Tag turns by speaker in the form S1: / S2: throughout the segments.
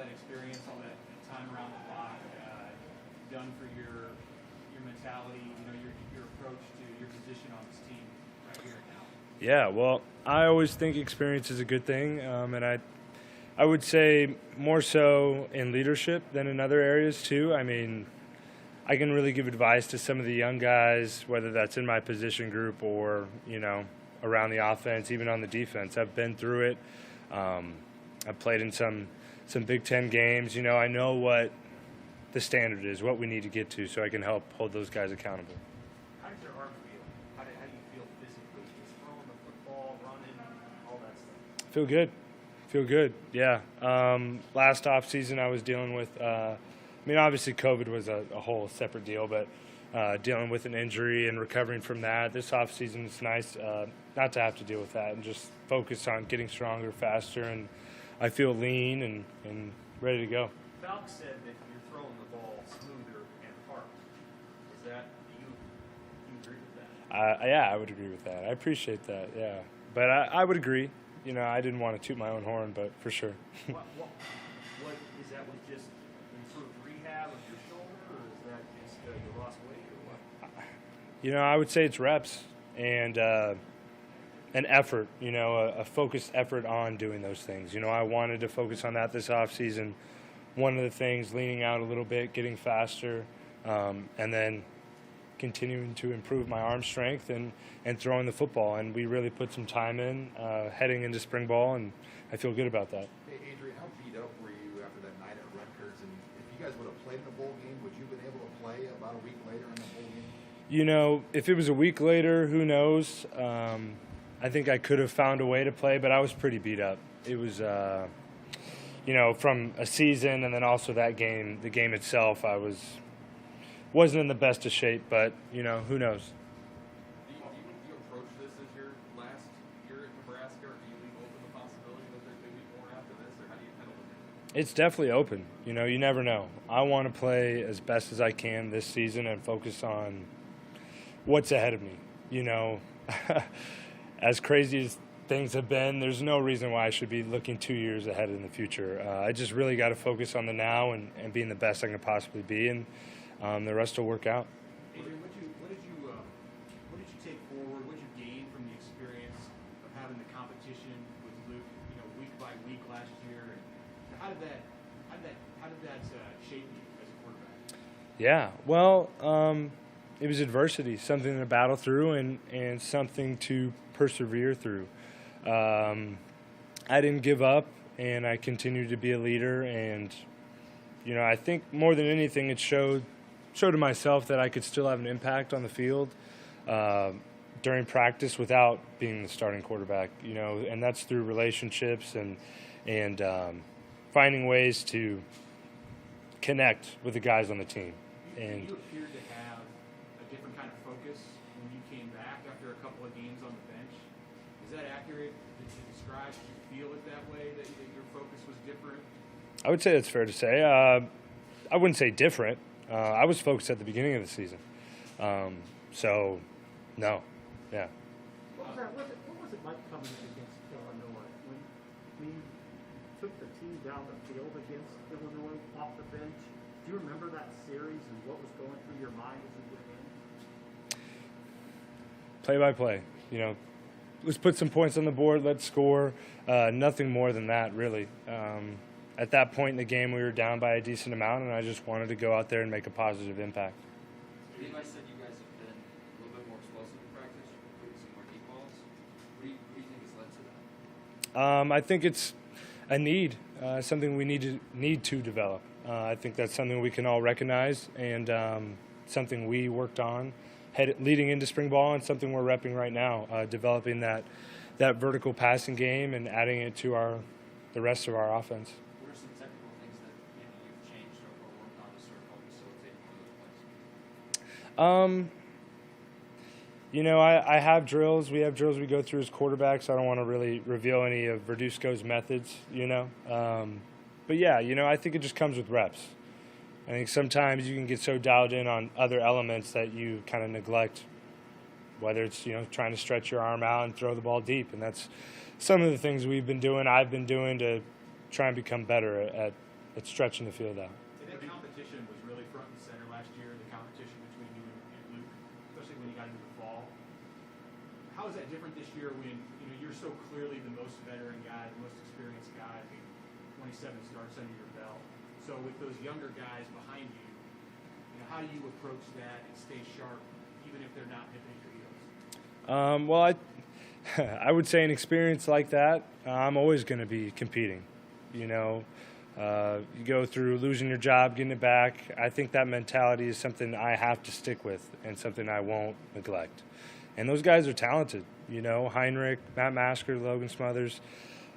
S1: that experience, all that time around the block done for your mentality, your approach to your position on this team right here and now?
S2: Yeah, well, I always think experience is a good thing, and I would say more so in leadership than in other areas too. I mean, I can really give advice to some of the young guys, whether that's in my position group or, around the offense, even on the defense. I've been through it. I've played in some Big Ten games. I know what the standard is, what we need to get to, so I can help hold those guys accountable.
S1: How does your arm feel? How do you feel physically? Just throwing the football, running, all that stuff?
S2: Feel good, yeah. Last offseason I was dealing with, obviously COVID was a whole separate deal, but dealing with an injury and recovering from that. This offseason it's nice not to have to deal with that and just focus on getting stronger, faster, and I feel lean and ready to go.
S1: Falk said that you're throwing the ball smoother and harder. Do you agree with that?
S2: Yeah, I would agree with that. I appreciate that, yeah. But I would agree. I didn't want to toot my own horn, but for sure.
S1: What is that with just improved rehab of your shoulder, or is that just you lost weight, or what?
S2: I would say it's reps and an effort, a focused effort on doing those things. I wanted to focus on that this offseason. One of the things, leaning out a little bit, getting faster, and then continuing to improve my arm strength and throwing the football. And we really put some time in heading into spring ball, and I feel good about that.
S3: Hey, Adrian, how beat up were you after that night at Rutgers? And if you guys would have played in the bowl game, would you have been able to play about a week later in the bowl game?
S2: If it was a week later, who knows? I think I could have found a way to play, but I was pretty beat up. It was, from a season and then also that game, the game itself, I wasn't in the best of shape, but, who knows?
S3: Do you approach this as your last year at Nebraska, or do you leave open the possibility that there could be more after this, or how do you kind of look at it?
S2: It's definitely open. You never know. I want to play as best as I can this season and focus on what's ahead of me. As crazy as things have been, there's no reason why I should be looking 2 years ahead in the future. I just really got to focus on the now and being the best I can possibly be, and the rest will work out.
S1: Adrian, what did you take forward? What did you gain from the experience of having the competition with Luke, week by week last year? And how did that shape you as a quarterback?
S2: Yeah, well, it was adversity, something to battle through and something to persevere through. I didn't give up, and I continued to be a leader. And I think more than anything, it showed to myself that I could still have an impact on the field during practice without being the starting quarterback. And that's through relationships and finding ways to connect with the guys on the team. And
S1: you appeared to have a different kind of focus when you came back after a couple of games on the bench. Is that accurate? Did you describe? Did you feel it that way, that your focus was different?
S2: I would say that's fair to say. I wouldn't say different. I was focused at the beginning of the season. So, no. Yeah.
S4: What was it like coming against Illinois? When you took the team down the field against Illinois off the bench, do you remember that series and what was going through your mind as you went in?
S2: Play by play. Let's put some points on the board. Let's score. Nothing more than that, really. At that point in the game, we were down by a decent amount, and I just wanted to go out there and make a positive impact.
S3: Levi said you guys have been a little bit more explosive in practice, including some more deep balls. What do you think has led to that?
S2: I think it's a need, something we need to develop. I think that's something we can all recognize, and something we worked on leading into spring ball, and something we're repping right now, developing that vertical passing game and adding it to the rest of our offense.
S3: What are some technical things that you've changed or worked on to sort of help facilitate one of those plays?
S2: I have drills. We have drills we go through as quarterbacks. I don't want to really reveal any of Verduzco's methods, But yeah, I think it just comes with reps. I think sometimes you can get so dialed in on other elements that you kind of neglect, whether it's, trying to stretch your arm out and throw the ball deep. And that's some of the things I've been doing to try and become better it's stretching the field out.
S1: And that competition was really front and center last year, the competition between you and Luke, especially when you got into the fall. How is that different this year when you're so clearly the most veteran guy, the most experienced guy? I mean, 27 starts under your belt. So with those younger guys behind you, how do you approach that and stay sharp, even if they're not nipping at your heels?
S2: Well, I would say an experience like that, I'm always going to be competing. You go through losing your job, getting it back. I think that mentality is something I have to stick with and something I won't neglect. And those guys are talented. Heinrich, Matt Masker, Logan Smothers,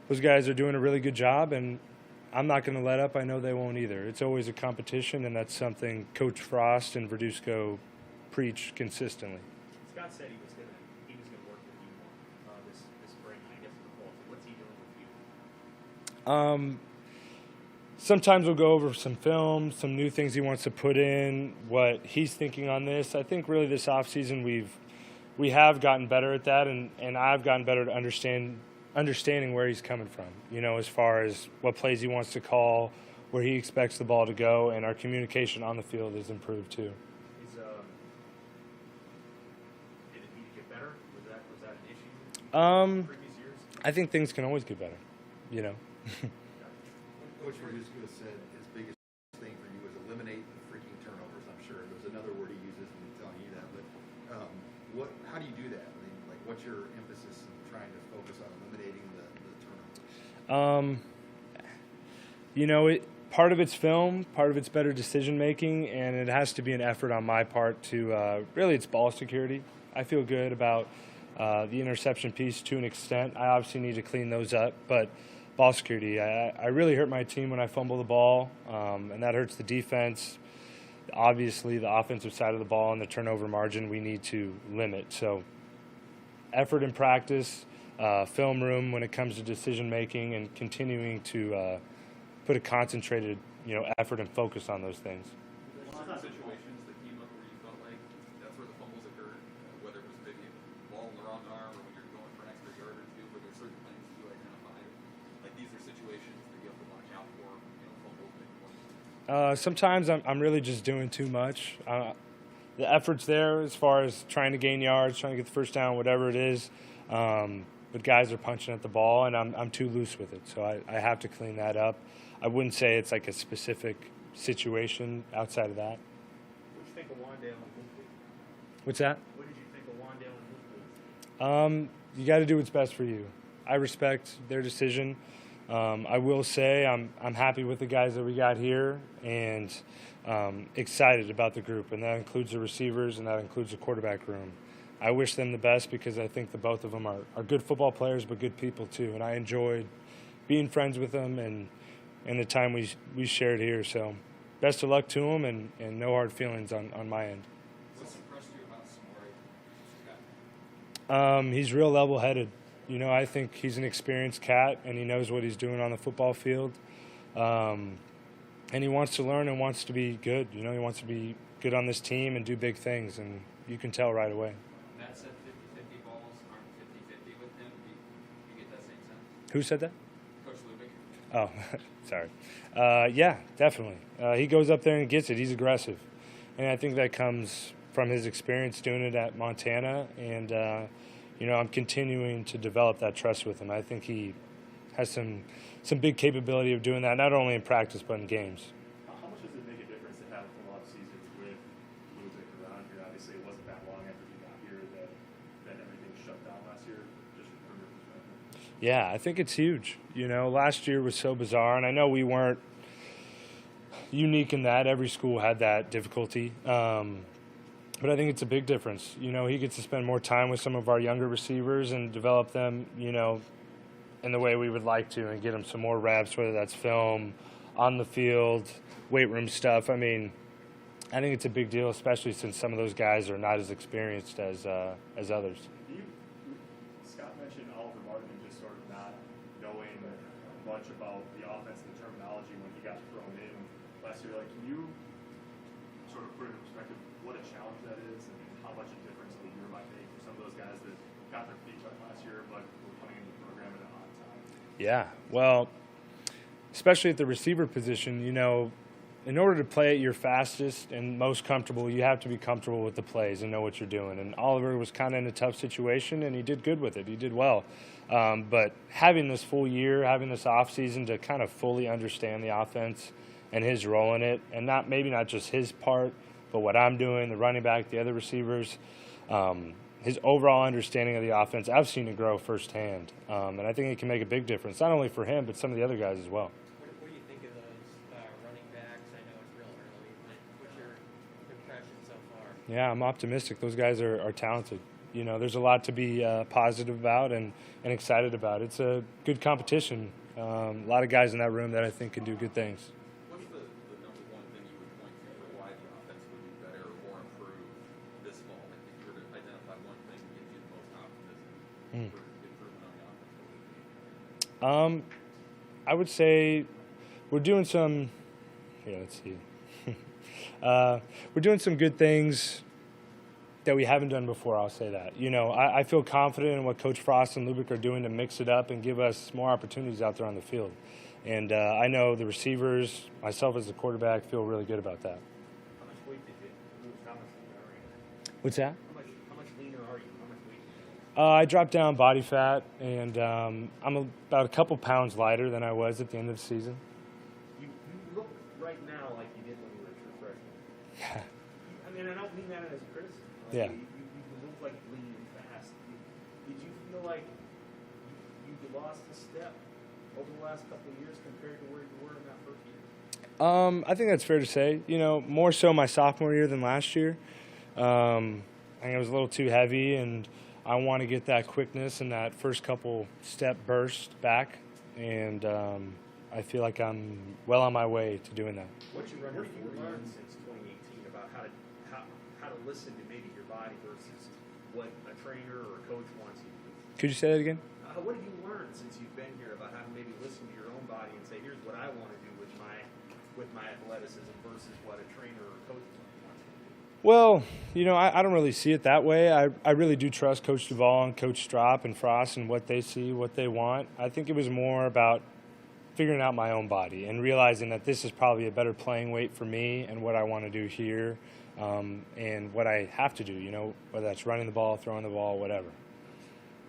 S2: those guys are doing a really good job, and I'm not going to let up. I know they won't either. It's always a competition, and that's something Coach Frost and Verduzco preach consistently.
S1: Scott said he was going to work with you more this spring, I guess, in the fall. So what's he doing with you?
S2: Sometimes we'll go over some film, some new things he wants to put in, what he's thinking on this. I think really this offseason we have gotten better at that, and I've gotten better at understanding where he's coming from, as far as what plays he wants to call, where he expects the ball to go, and our communication on the field has improved too.
S1: Did it need to get better? Was that an issue in previous years?
S2: I think things can always get better,
S5: Coach Verduzco said his biggest thing for you was eliminate the freaking turnovers. I'm sure there's another word he uses when he's telling you that, but how do you do that? I mean, what's your emphasis in trying to focus on eliminating the turnovers? Part of it's film, part of it's better decision making, and it has to be an effort on my part to really it's ball security. I feel good about the interception piece to an extent. I obviously need to clean those up, but ball security, I really hurt my team when I fumble the ball, and that hurts the defense. Obviously, the offensive side of the ball and the turnover margin we need to limit. So effort in practice, film room when it comes to decision making, and continuing to put a concentrated effort and focus on those things.
S3: Certain situations that came up where you felt like that's where the fumbles occurred, whether it was maybe a ball in the wrong arm or when you're going for an extra yard or two, where there's certain things that you identify. Like these are situations that you have to watch out for, fumbles, big ones.
S2: Sometimes I'm really just doing too much. The effort's there as far as trying to gain yards, trying to get the first down, whatever it is. But guys are punching at the ball, and I'm too loose with it. So I have to clean that up. I wouldn't say it's like a specific situation outside of that.
S1: What did you think of Wandale and Hoopley?
S2: What's that?
S1: What did you think of Wandale and Hoopley?
S2: You got to do what's best for you. I respect their decision. I will say I'm happy with the guys that we got here, and excited about the group, and that includes the receivers and that includes the quarterback room. I wish them the best because I think the both of them are good football players but good people too, and I enjoyed being friends with them and the time we shared here. So best of luck to them, and no hard feelings on my end.
S3: What's impressed you about Samori?
S2: He's real level-headed. I think he's an experienced cat, and he knows what he's doing on the football field. And he wants to learn and wants to be good. He wants to be good on this team and do big things, and you can tell right away.
S3: Matt said 50-50 balls aren't 50-50 with him. You get that same sense?
S2: Who said that?
S3: Coach Lubick.
S2: Oh, sorry. Yeah, definitely. He goes up there and gets it. He's aggressive. And I think that comes from his experience doing it at Montana, and I'm continuing to develop that trust with him. I think he has some big capability of doing that, not only in practice but in games.
S6: How much does it make a difference to have a full offseason with Lubick around here? Obviously, it wasn't that long after he got here that everything shut down last year, just from your perspective.
S2: Yeah, I think it's huge. Last year was so bizarre, and I know we weren't unique in that. Every school had that difficulty. But I think it's a big difference. He gets to spend more time with some of our younger receivers and develop them, in the way we would like to, and get them some more reps, whether that's film, on the field, weight room stuff. I mean, I think it's a big deal, especially since some of those guys are not as experienced as others.
S6: Scott mentioned Oliver Martin just sort of not knowing much about the offense and the terminology when he got thrown in last year. Can you sort of put into perspective what a challenge that is and how much a difference a year might make for some of those guys that got their feet wet last year but were coming into the program at an odd time?
S2: Yeah, well,
S5: especially at the receiver position, in order to play at your fastest and most comfortable, you have to be comfortable with the plays and know what you're doing. And Oliver was kind of in a tough situation, and he did good with it. He did well. But having this full year, having this offseason to kind of fully understand the offense and his role in it, and maybe not just his part, but what I'm doing, the running back, the other receivers, his overall understanding of the offense, I've seen it grow firsthand. And I think it can make a big difference, not only for him, but some of the other guys as well.
S7: What do you think of those running backs? I know it's real early, but what's your impression so far?
S5: Yeah, I'm optimistic. Those guys are talented. There's a lot to be positive about and excited about. It's a good competition. A lot of guys in that room that I think can do good things.
S3: What's the number one thing you would point to for why the offense would be better or improved this fall? Like if you were to identify one thing that gives you the most optimism for improvement on the offense, what would it be?
S5: I would say we're doing some. Yeah, let's see. We're doing some good things that we haven't done before. I'll say that. I feel confident in what Coach Frost and Lubick are doing to mix it up and give us more opportunities out there on the field. And I know the receivers, myself as the quarterback, feel really good about that.
S4: How much weight did you lose? How much leaner are you?
S5: What's that?
S4: How much leaner are you? How much weight?
S5: I dropped down body fat, and I'm about a couple pounds lighter than I was at the end of the season.
S4: You look right now like you did when you were a true freshman. I mean, I don't mean that as a criticism.
S5: Yeah.
S4: You look like lean and fast. Did you feel like you lost a step over the last couple of years compared to where you were in that first year?
S5: I think that's fair to say. More so my sophomore year than last year. I think I was a little too heavy, and I want to get that quickness and that first couple step burst back, and I feel like I'm well on my way to doing that.
S4: What have you learned since 2018 about how to listen to maybe your body versus what a trainer or a coach wants you to do?
S5: Could you say that again?
S4: What have you learned since you've been here about how to maybe listen to your own body and say, here's what I want to do with my athleticism versus what a trainer or a coach wants you to do?
S5: Well, I don't really see it that way. I really do trust Coach Duvall and Coach Strop and Frost and what they see, what they want. I think it was more about figuring out my own body and realizing that this is probably a better playing weight for me and what I want to do here and what I have to do, whether that's running the ball, throwing the ball, whatever.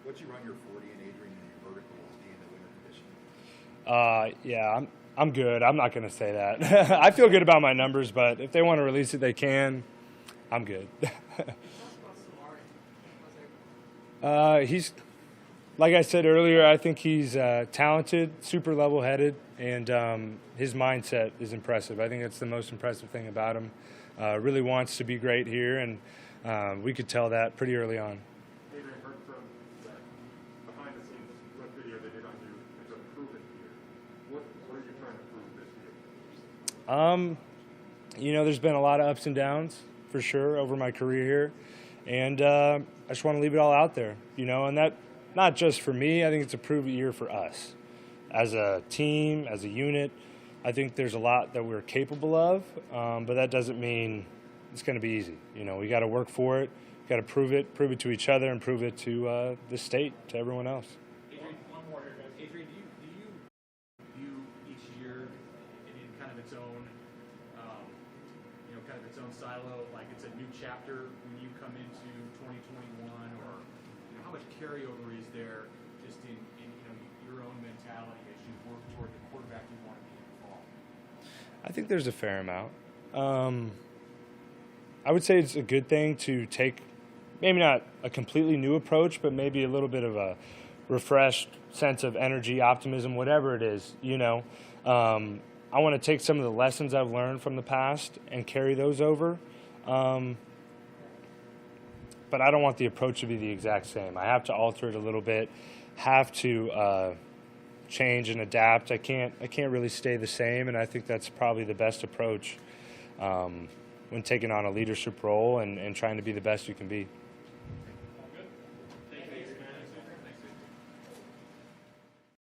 S8: What'd you run your 40 and Adrian in your verticals in the winter conditioning?
S5: Yeah, I'm good. I'm not going to say that. I feel good about my numbers, but if they want to release it, they can. I'm good. He's, like I said earlier, I think he's talented, super level-headed, and his mindset is impressive. I think that's the most impressive thing about him. Really wants to be great here, and we could tell that pretty early on.
S6: Adrian, heard from that behind the scenes what video they did on you and to improve it here. What are you trying to prove this year?
S5: There's been a lot of ups and downs for sure over my career here, and I just want to leave it all out there, and that not just for me. I think it's a prove year for us as a team, as a unit. I think there's a lot that we're capable of, but that doesn't mean it's going to be easy. We got to work for it, got to prove it to each other, and prove it to the state, to everyone else.
S1: Adrian, one more here, guys. Adrian, do you view each year in kind of its own, kind of its own silo, like it's a new chapter when you come into 2021, or how much carryover is there just in your own mentality as you work toward the quarterback you want to be in the fall?
S5: I think there's a fair amount. I would say it's a good thing to take maybe not a completely new approach, but maybe a little bit of a refreshed sense of energy, optimism, whatever it is, I want to take some of the lessons I've learned from the past and carry those over. But I don't want the approach to be the exact same. I have to alter it a little bit, have to change and adapt. I can't really stay the same, and I think that's probably the best approach when taking on a leadership role and trying to be the best you can be.